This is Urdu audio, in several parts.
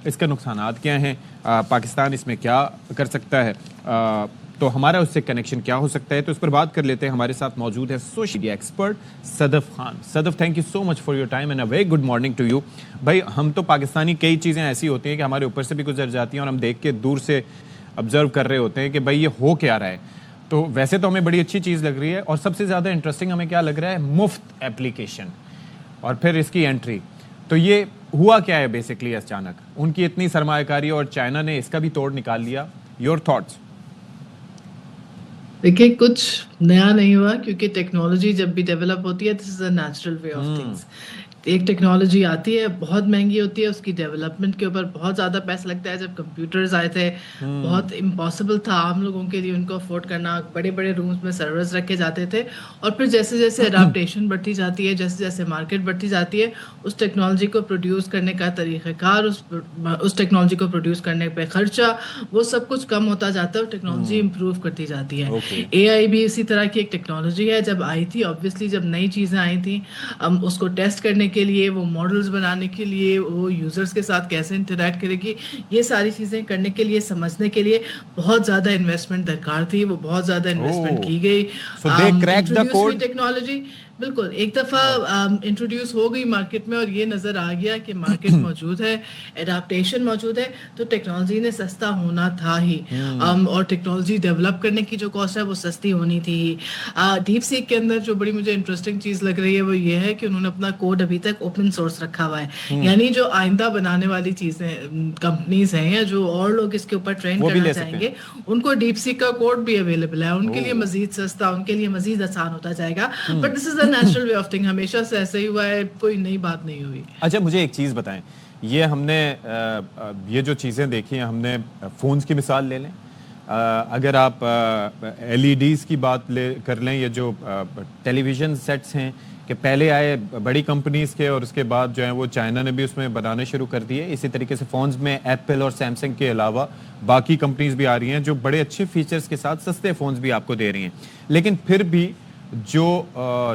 اس کے نقصانات کیا ہیں, پاکستان اس میں کیا کر سکتا ہے, تو ہمارا اس سے کنیکشن کیا ہو سکتا ہے, تو اس پر بات کر لیتے ہیں. ہمارے ساتھ موجود ہے social media expert Sadaf Khan. Sadaf, thank you so much for your time and a very good morning to you. بھائی ہم تو پاکستانی کئی چیزیں ایسی ہوتی ہیں کہ ہمارے اوپر سے بھی گزر جاتی ہیں اور ہم دیکھ کے دور سے آبزرو کر رہے ہوتے ہیں کہ بھائی یہ ہو کیا رہا ہے. تو ویسے تو ہمیں بڑی اچھی چیز لگ رہی ہے, اور سب سے زیادہ انٹرسٹنگ ہمیں کیا لگ رہا ہے, مفت ایپلیکیشن اور پھر اس کی انٹری. تو یہ ہوا کیا ہے بیسکلی اچانک, ان کی اتنی سرمایہ کاری اور چائنا نے اس کا بھی توڑ نکال لیا. Your thoughts? دیکھیے, کچھ نیا نہیں ہوا, کیونکہ ٹیکنالوجی جب بھی ڈیولپ ہوتی ہے, this is a natural way of things. ایک ٹیکنالوجی آتی ہے, بہت مہنگی ہوتی ہے, اس کی ڈیولپمنٹ کے اوپر بہت زیادہ پیسہ لگتا ہے. جب کمپیوٹرز آئے تھے بہت امپاسبل تھا عام لوگوں کے لیے ان کو افورڈ کرنا. بڑے بڑے رومز میں سرورز رکھے جاتے تھے, اور پھر جیسے جیسے اڈاپٹیشن بڑھتی جاتی ہے, جیسے جیسے مارکیٹ بڑھتی جاتی ہے, اس ٹیکنالوجی کو پروڈیوس کرنے کا طریقہ کار, اس ٹیکنالوجی کو پروڈیوس کرنے پہ خرچہ, وہ سب کچھ کم ہوتا جاتا ہے اور ٹیکنالوجی امپروو کرتی جاتی ہے. اے آئی بھی اسی طرح کی ایک ٹیکنالوجی ہے. جب آئی تھی, آبویسلی جب نئی چیزیں آئی تھیں, اس کو ٹیسٹ کرنے کے لیے, وہ ماڈلز بنانے کے لیے, وہ یوزرز کے ساتھ کیسے انٹریکٹ کرے گی, یہ ساری چیزیں کرنے کے لیے, سمجھنے کے لیے بہت زیادہ انویسٹمنٹ درکار تھی. وہ بہت زیادہ انویسٹمنٹ کی گئی. انٹروڈیوس ہوئی ٹیکنالوجی, بالکل ایک دفعہ انٹروڈیوس ہو گئی مارکیٹ میں, اور یہ نظر آ گیا کہ مارکیٹ موجود ہے, اڈاپٹیشن موجود ہے, تو ٹیکنالوجی نے سستا ہونا تھا ہی. اور ٹیکنالوجی ڈیولپ کرنے کی جو کاسٹ ہے وہ سستی ہونی تھی. ڈیپ سیک کے اندر جو بڑی مجھے انٹرسٹنگ چیز لگ رہی ہے وہ یہ ہے کہ انہوں نے اپنا کوڈ ابھی تک اوپن سورس رکھا ہوا ہے. یعنی جو آئندہ بنانے والی چیزیں کمپنیز ہیں, یا جو اور لوگ اس کے اوپر ٹرین کرنا چاہیں گے, ان کو ڈیپ سیک کا کوڈ بھی اویلیبل ہے. ان کے لیے مزید سستا, ان کے لیے مزید آسان ہوتا جائے گا. But this is a natural way of thing, ہمیشہ سے ایسے ہی ہوا ہے, کوئی نئی بات نہیں ہوئی. اچھا مجھے ایک چیز بتائیں, یہ ہم نے یہ جو چیزیں دیکھی ہیں, ہم نے فونز کی مثال لے لیں, اگر آپ ایل ای ڈیز کی بات کر لیں, یہ جو ٹیلی ویژن سیٹس ہیں کہ پہلے آئے بڑی کمپنیز کے, اور اس کے بعد جو ہیں وہ چائنا نے بھی اس میں بنانے شروع کر دیے. اسی طریقے سے فونز میں ایپل اور سیمسنگ کے علاوہ باقی کمپنیز بھی آ رہی ہیں جو بڑے اچھے فیچرز کے ساتھ سستے فونز بھی آپ کو دے رہی ہیں. لیکن پھر بھی جو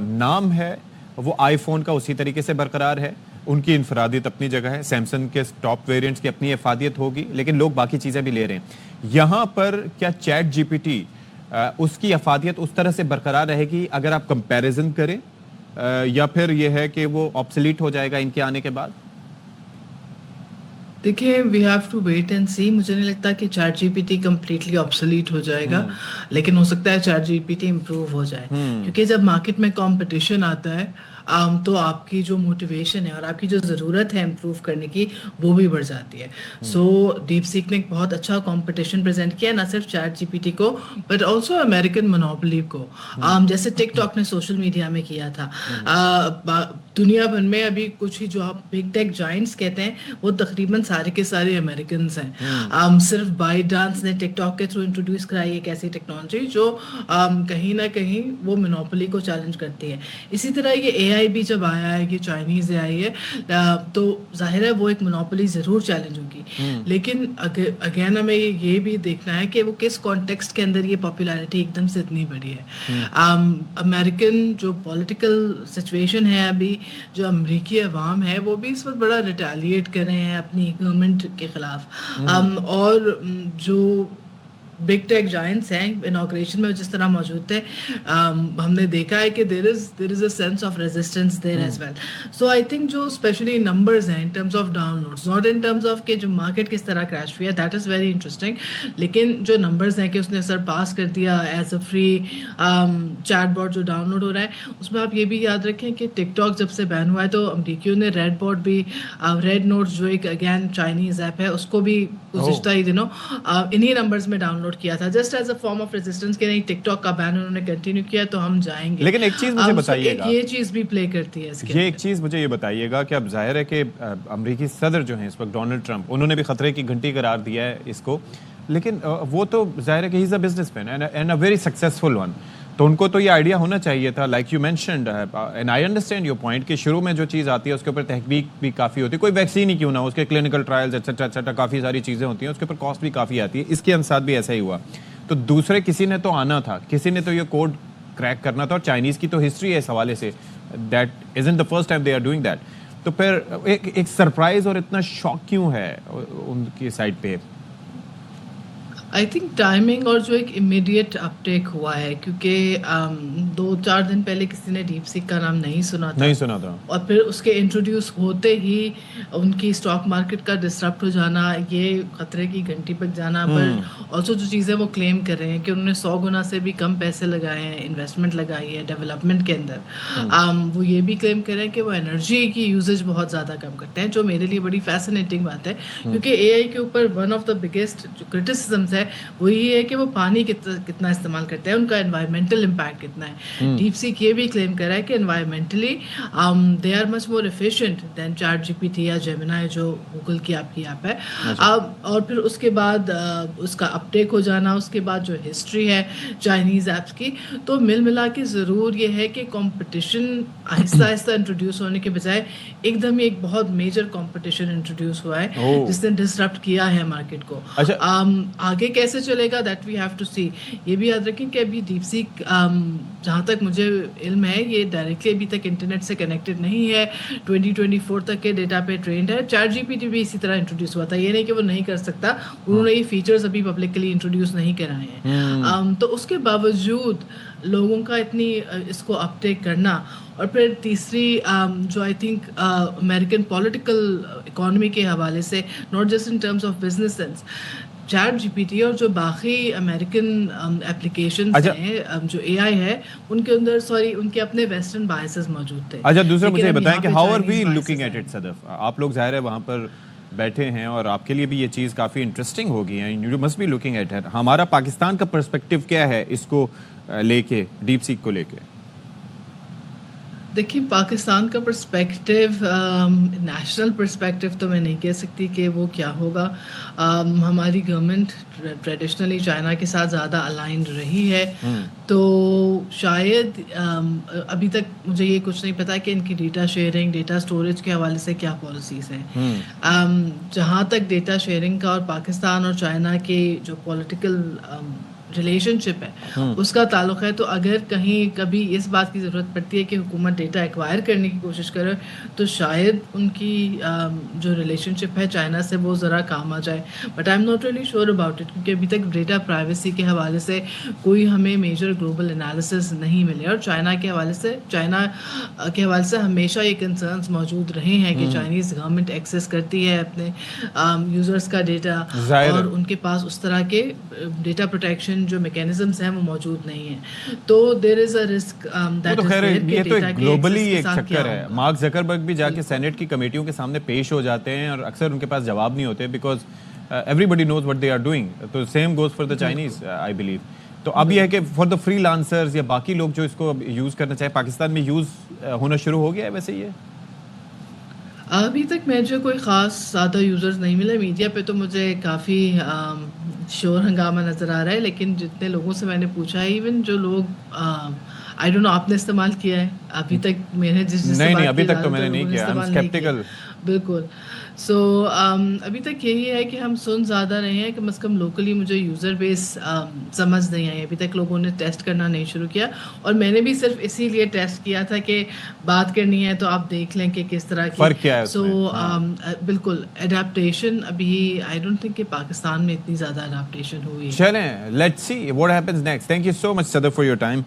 نام ہے وہ آئی فون کا اسی طریقے سے برقرار ہے. ان کی انفرادیت اپنی جگہ ہے, سیمسنگ کے ٹاپ ویریئنٹس کی اپنی افادیت ہوگی, لیکن لوگ باقی چیزیں بھی لے رہے ہیں. یہاں پر کیا چیٹ جی پی ٹی اس کی افادیت اس طرح سے برقرار رہے گی اگر آپ کمپیریزن کریں, یا پھر یہ ہے کہ وہ آبسلیٹ ہو جائے گا ان کے آنے کے بعد؟ دیکھیے, we have to wait and see. مجھے نہیں لگتا کہ chat G P T completely obsolete ہو جائے گا, لیکن ہو سکتا ہے chat G P T improve ہو جائے. کیونکہ جب مارکیٹ میں کمپٹیشن آتا ہے تو آپ کی جو موٹیویشن ہے اور آپ کی جو ضرورت ہے امپروو کرنے کی, وہ بھی بڑھ جاتی ہے. سو ڈیپ سیک نے ایک بہت اچھا کمپٹیشن پریزنٹ کیا, نہ صرف چیٹ جی پی ٹی کو بٹ آلسو امریکن مونوپولی کو, جیسے ٹک ٹاک نے سوشل میڈیا میں کیا تھا. دنیا بھر میں ابھی کچھ ہی جو آپ بگ ٹیک جائنٹس کہتے ہیں وہ تقریباً سارے کے سارے امریکنز ہیں. صرف بائٹ ڈانس نے ٹک ٹاک کے تھرو انٹروڈیوس کرائی ایک ایسی ٹیکنالوجی جو کہیں نہ کہیں وہ مونوپولی کو چیلنج کرتی ہے. اسی طرح یہ اے آئی بھی جب آیا ہے, یہ چائنیز اے آئی ہے, تو ظاہر ہے وہ ایک مونوپولی ضرور چیلنج ہوگی. لیکن اگین ہمیں یہ بھی دیکھنا ہے کہ وہ کس کانٹیکسٹ کے اندر یہ پاپولیرٹی ایک دم سے اتنی بڑی ہے. امریکن جو پولیٹیکل سچویشن ہے, ابھی جو امریکی عوام ہے وہ بھی اس وقت بڑا ریٹیلیٹ کر رہے ہیں اپنی گورنمنٹ کے خلاف. اور جو بگ ٹیک جائنٹس ہیں انوگریشن میں جس طرح موجود تھے, ہم نے دیکھا ہے کہ there is a sense of resistance there as well. So I think جو اسپیشلی نمبرز ہیں in terms of downloads, not in terms of کہ جو مارکیٹ کس طرح کریش ہوئی ہے, دیٹ از ویری انٹرسٹنگ, لیکن جو نمبرز ہیں کہ اس نے سر پاس کر دیا as a free chat board جو ڈاؤن لوڈ ہو رہا ہے. اس میں آپ یہ بھی یاد رکھیں کہ ٹک ٹاک جب سے بین ہوا ہے تو امریکیوں نے ریڈ بورڈ بھی, ریڈ نوٹس جو ایک اگین چائنیز ایپ ہے, اس کو بھی گزشتہ ہی دنوں انہی نمبرز میں ڈاؤن لوڈ کیا تھا, just as a form of resistance کہ نہیں ٹک ٹاک کا بین انہوں نے کنٹینیو کیا تو ہم جائیں گے. لیکن ایک چیز مجھے بتائیے گا, یہ چیز بھی پلے کرتی ہے اس کے, یہ ایک چیز مجھے یہ بتائیے گا کہ اب ظاہر ہے کہ امریکی صدر جو ہیں اس وقت ڈونلڈ ٹرمپ, انہوں نے بھی خطرے کی گھنٹی قرار دیا ہے اس کو, لیکن وہ تو ظاہر ہے کہ he is a businessman and a very successful one. تو ان کو تو یہ آئیڈیا ہونا چاہیے تھا, like you mentioned, and I understand your point, کہ شروع میں جو چیز آتی ہے اس کے اوپر تحقیق بھی کافی ہوتی ہے, کوئی ویکسین ہی کیوں نہ ہو, اس کے کلینکل ٹرائلز ایٹسیٹرا ایٹسیٹرا کافی ساری چیزیں ہوتی ہیں, اس کے اوپر کاسٹ بھی کافی آتی ہے. اس کے ساتھ بھی ایسا ہی ہوا. تو دوسرے کسی نے تو آنا تھا, کسی نے تو یہ کوڈ کریک کرنا تھا, اور چائنیز کی تو ہسٹری ہے اس حوالے سے, that isn't the first time they are doing that. تو پھر ایک سرپرائز اور اتنا شوق کیوں ہے ان کی سائڈ پہ؟ آئی تھنک ٹائمنگ اور جو ایک امیڈیٹ اپٹیک ہوا ہے، کیونکہ 2-4 دن پہلے کسی نے ڈیپ سیک کا نام نہیں سنا تھا، اور پھر اس کے انٹروڈیوس ہوتے ہی ان کی اسٹاک مارکیٹ کا ڈسرپٹ ہو جانا، یہ خطرے کی گھنٹی بج جانا. پر آلسو جو چیزیں وہ کلیم کر رہے ہیں کہ انہوں نے 100 گنا سے بھی کم پیسے لگائے ہیں، انویسٹمنٹ لگائی ہے ڈیولپمنٹ کے اندر. وہ یہ بھی کلیم کر رہے ہیں کہ وہ انرجی کی یوزیج بہت زیادہ کم کرتے ہیں، جو میرے لیے بڑی فیسنیٹنگ بات ہے، کیونکہ اے آئی کے اوپر ون آف دا بگیسٹ جو کرٹیسزمز ہے وہ یہ ہے کہ وہ پانی کتنا استعمال کرتے ہیں، ان کا انوائرمنٹل امپیکٹ کتنا ہے. ڈیپ سیک یہ بھی کلیم کر رہا ہے کہ environmentally they are much more efficient than chat G P T یا جیمنائی جو گوگل کی آپ کی ایپ ہے. اور پھر اس کے بعد اس کا اپٹیک ہو جانا، اس کے بعد جو ہسٹری ہے چائنیز ایپس کی، تو مل ملا کے ضرور یہ ہے کہ کمپٹیشن آہستہ آہستہ انٹروڈیوس ہونے کے بجائے ایک دم ایک بہت میجر کمپٹیشن انٹروڈیوس ہوا ہے جس نے ڈسرپٹ کیا ہے مارکیٹ کو. آگے کیسے چلے گا دیٹ وی ہیو ٹو سی. یہ بھی یاد رکھیں کہ ابھی ڈیپ سیک جہاں تک مجھے علم ہے یہ ڈائریکٹلی ابھی تک انٹرنیٹ سے کنیکٹڈ نہیں ہے، 2024 تک کے ڈیٹا پہ ٹرینڈ ہے. چیٹ جی پی ٹی بھی اسی طرح انٹروڈیوس ہوا تھا، یہ نہیں کہ وہ نہیں کر سکتا، انہوں نے یہ فیچرز ابھی پبلکلی انٹروڈیوس نہیں کرائے ہیں. تو اس کے باوجود لوگوں کا اتنی اس کو اپٹیک کرنا. اور پھر تیسری جو I think American political economy کے حوالے سے، not just in terms of business sense, chat G P T اور جو باقی امریکن اپلیکیشنز ہیں جو اے آئی ہے ان کے اندر ان کے اپنے ویسٹرن بائسز موجود تھے. اچھا دوسرا مجھے بتائیں کہ how are we looking at it Sadaf? آپ لوگ ظاہر ہے وہاں پر بیٹھے ہیں اور آپ کے لیے بھی یہ چیز کافی انٹرسٹنگ ہوگی ہے، you must be looking at it. ہمارا پاکستان کا پرسپیکٹیو کیا ہے اس کو لے کے، ڈیپ سیک کو لے کے؟ دیکھیے پاکستان کا پرسپیکٹیو، نیشنل پرسپیکٹیو تو میں نہیں کہہ سکتی کہ وہ کیا ہوگا. ہماری گورنمنٹ ٹریڈیشنلی چائنا کے ساتھ زیادہ الائنڈ رہی ہے، تو شاید ابھی تک مجھے یہ کچھ نہیں پتا کہ ان کی ڈیٹا شیئرنگ، ڈیٹا اسٹوریج کے حوالے سے کیا پالیسیز ہیں. جہاں تک ڈیٹا شیئرنگ کا اور پاکستان اور چائنا کے جو پولیٹیکل ریلیشن شپ ہے اس کا تعلق ہے، تو اگر کہیں کبھی اس بات کی ضرورت پڑتی ہے کہ حکومت ڈیٹا ایکوائر کرنے کی کوشش کرے تو شاید ان کی جو ریلیشن شپ ہے چائنا سے وہ ذرا کام آ جائے. But I am not really sure about it, کیونکہ ابھی تک ڈیٹا پرائیویسی کے حوالے سے کوئی ہمیں میجر گلوبل انالیسس نہیں ملے. اور چائنا کے حوالے سے ہمیشہ یہ کنسرنس موجود رہے ہیں کہ چائنیز گورنمنٹ ایکسیس کرتی ہے اپنے یوزرس کا ڈیٹا، اور ان کے پاس اس طرح کے ڈیٹا پروٹیکشن جو میکینزمز ہیں وہ موجود نہیں ہیں. تو دیر is a risk that is دیر کہ ڈیٹا کے گلوبلی ایک چکر ہے. مارک زکربرگ بھی جا کے سینٹ کی کمیٹیوں کے سامنے پیش ہو جاتے ہیں اور اکثر ان کے پاس جواب نہیں ہوتے، because everybody knows what they are doing. تو same goes for the Chinese I believe. تو اب یہ ہے کہ فار دا فری لانسرز یا باقی لوگ جو اس کو یوز کرنا چاہے، پاکستان میں یوز ہونا شروع ہو گیا ہے ویسے؟ یہ ابھی تک مجھے کوئی خاص زیادہ یوزرز نہیں ملے. میڈیا پہ تو مجھے کافی شور ہنگامہ نظر آ رہا ہے، لیکن جتنے لوگوں سے میں نے پوچھا ہے، ایون جو لوگ آئی ڈونٹ نو آپ نے استعمال کیا ہے ابھی تک؟ میں نے نہیں ابھی تک تو میں نے نہیں کیا. I am sceptical. بالکل. سو ابھی تک یہی ہے کہ ہم سن زیادہ رہے ہیں، کم از کم لوکلی مجھے یوزر بیس سمجھ نہیں آئی. ابھی تک لوگوں نے ٹیسٹ کرنا نہیں شروع کیا، اور میں نے بھی صرف اسی لیے ٹیسٹ کیا تھا کہ بات کرنی ہے تو آپ دیکھ لیں کہ کس طرح کی فرق کیا ہے. سو بالکل اڈیپٹیشن ابھی آئی ڈونٹ تھنک کہ پاکستان میں اتنی زیادہ اڈیپٹیشن ہوئی. چلیں let's see what happens next. Thank you so much Sadaf for your time.